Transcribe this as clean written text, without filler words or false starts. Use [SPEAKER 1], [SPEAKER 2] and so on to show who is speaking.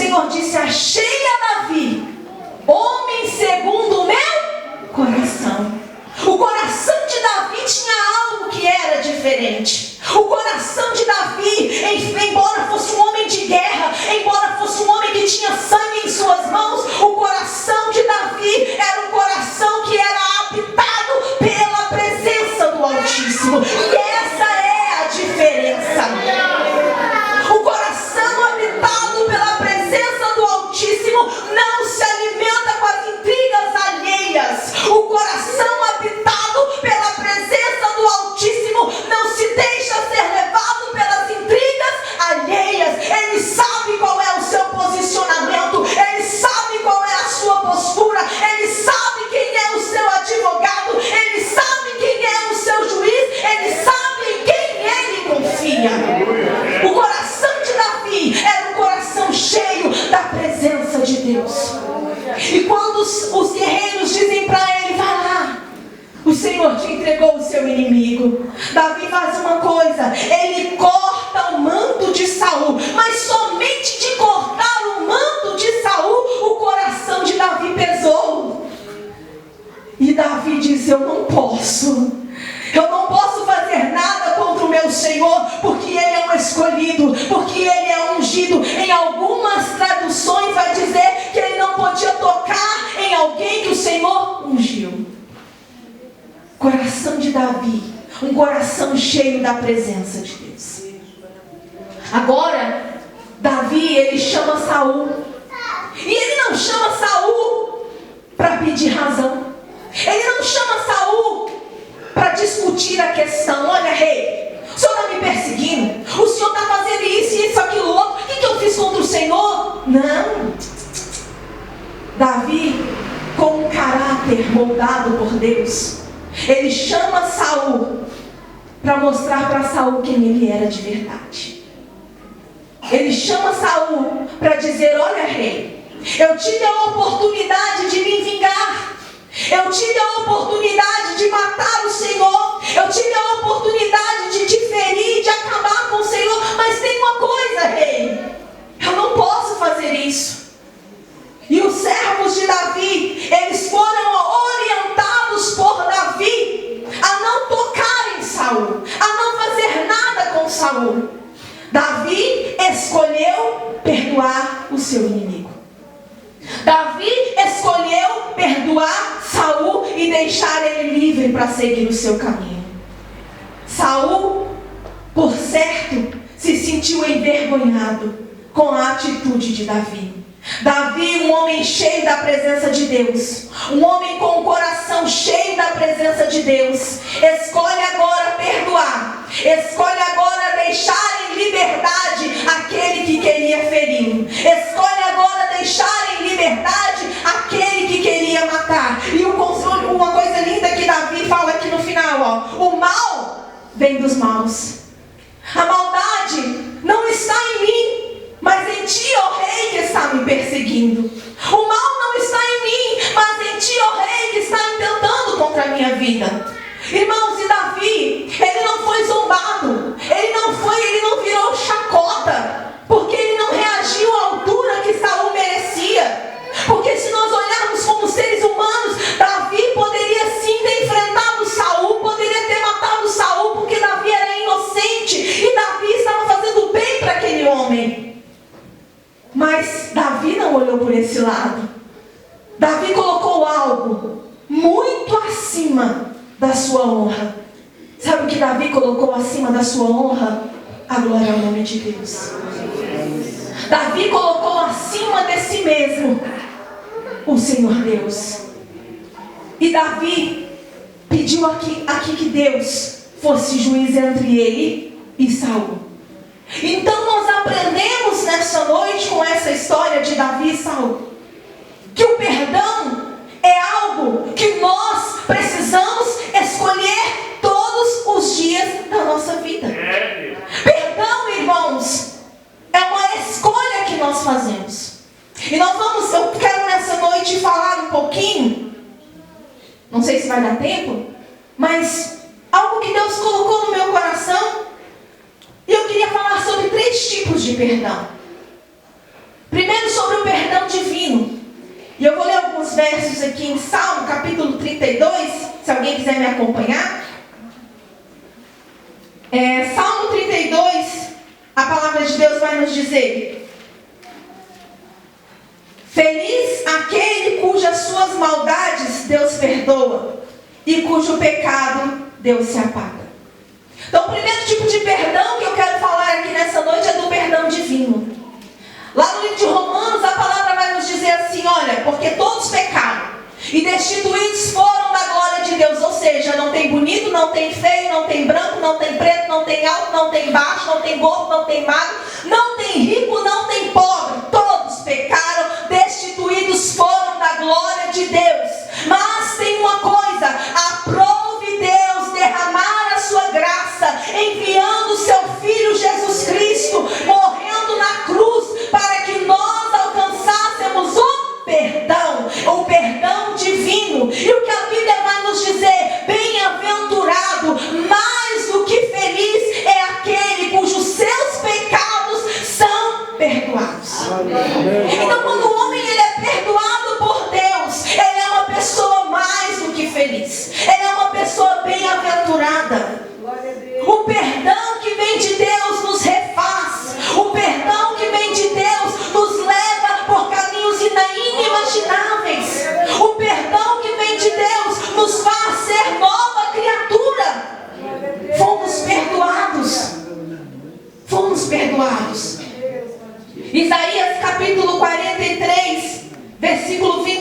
[SPEAKER 1] Senhor disse: achei a Davi, homem segundo o meu coração. O coração de Davi tinha algo que era diferente. O coração de Davi, embora fosse um homem de guerra, embora fosse um homem que tinha sangue em suas mãos, o coração de Davi era um coração que era habitado pela presença do Altíssimo. E essa é a diferença. O coração habitado pela presença do Altíssimo não se alimenta com as intrigas alheias. O coração habitado pela presença do Altíssimo não se deixa ser levado pelas intrigas alheias. Ele sabe qual é o seu posicionamento, ele sabe qual é a sua postura, ele sabe quem é o seu advogado, ele sabe quem é o seu juiz, ele sabe em quem ele confia. O coração de Davi era um coração cheio da presença de Deus. E quando os guerreiros dizem para ele: vai lá, o Senhor te entregou o seu inimigo, Davi faz uma coisa: ele corta o manto de Saul. Mas somente de cortar o manto de Saul, o coração de Davi pesou. E Davi diz: eu não posso fazer nada contra o meu Senhor, porque ele é um escolhido, porque ele é ungido. Em algumas traduções vai dizer que ele não podia tocar em alguém que o Senhor ungiu. Coração de Davi, um coração cheio da presença de Deus. Agora, Davi, ele chama Saul. E ele não chama Saul para pedir razão. Ele não chama Saul para discutir a questão. Olha, rei, o senhor está me perseguindo, o senhor está fazendo isso, aquilo, outro. O que eu fiz contra o Senhor? Não. Davi, com um caráter moldado por Deus, ele chama Saul para mostrar para Saul quem ele era de verdade. Ele chama Saul para dizer: olha, rei, eu tive a oportunidade de me vingar, eu tive a oportunidade de matar o Senhor, eu tive a oportunidade de te ferir, de acabar com o Senhor, mas tem uma coisa, rei, eu não posso fazer isso. E os servos de Davi, eles foram orientados por Davi a não tocar em Saul, a não fazer nada com Saul. Davi escolheu perdoar o seu inimigo. Davi escolheu perdoar Saul e deixar ele livre para seguir o seu caminho. Saul, por certo, se sentiu envergonhado com a atitude de Davi. Davi, um homem cheio da presença de Deus, um homem com o coração cheio da presença de Deus, escolhe agora perdoar, escolhe agora deixar em liberdade aquele que queria ferir, escolhe agora deixar em liberdade aquele que queria matar. E uma coisa linda que Davi fala aqui no final, ó: o mal vem dos maus, a maldade não está em mim, mas em ti, ó rei, que está me perseguindo. O mal não está em mim, mas em ti, ó rei, que está intentando contra a minha vida. Irmãos, e Davi, ele não foi zombado, ele não virou chacota, porque ele não reagiu à altura que Saul merecia. Porque se nós olharmos como seres humanos, Davi poderia sim ter enfrentado Saul, poderia ter matado Saul, porque Davi era inocente e Davi estava fazendo bem para aquele homem. Mas Davi não olhou por esse lado. Davi colocou algo muito acima da sua honra. Sabe o que Davi colocou acima da sua honra? A glória ao nome de Deus. Davi colocou acima de si mesmo o Senhor Deus. E Davi pediu aqui que Deus fosse juiz entre ele e Saul. Então nós aprendemos nessa noite com essa história de Davi e Saul que o perdão é algo que nós precisamos escolher todos os dias da nossa vida. Perdão, irmãos, é uma escolha que nós fazemos. E eu quero nessa noite falar um pouquinho, não sei se vai dar tempo, mas algo que Deus colocou no meu coração. E eu queria falar sobre 3 tipos de perdão. Primeiro, sobre versos aqui em Salmo, capítulo 32, se alguém quiser me acompanhar. Salmo 32, a palavra de Deus vai nos dizer: feliz aquele cujas suas maldades Deus perdoa e cujo pecado Deus se apaga. Então, o primeiro tipo de perdão que eu quero falar aqui nessa noite é do perdão divino. Lá no livro de Romanos, a palavra vai nos dizer assim: olha, porque todos pecaram e destituídos foram da glória de Deus. Ou seja, não tem bonito, não tem feio, não tem branco, não tem preto, não tem alto, não tem baixo, não tem gordo, não tem magro, não tem rico, não tem pobre. Todos pecaram, destituídos foram da glória de Deus. Mas tem uma coisa: aprove Deus derramar a sua graça, enviando o seu Filho Jesus Cristo, morrendo na cruz, para que nós alcançássemos o perdão divino. E o que a Bíblia vai nos dizer? Bem-aventurado, mais do que feliz, é aquele cujos seus pecados são perdoados. Então, quando o homem ele é perdoado por Deus, ele é uma pessoa mais do que feliz, ele é uma pessoa bem-aventurada. O perdão que vem de Deus nos refaz. O perdão que vem de Deus nos leva por caminhos inimagináveis. O perdão que vem de Deus nos faz ser nova criatura. Fomos perdoados. Fomos perdoados. Isaías capítulo 43, versículo 20.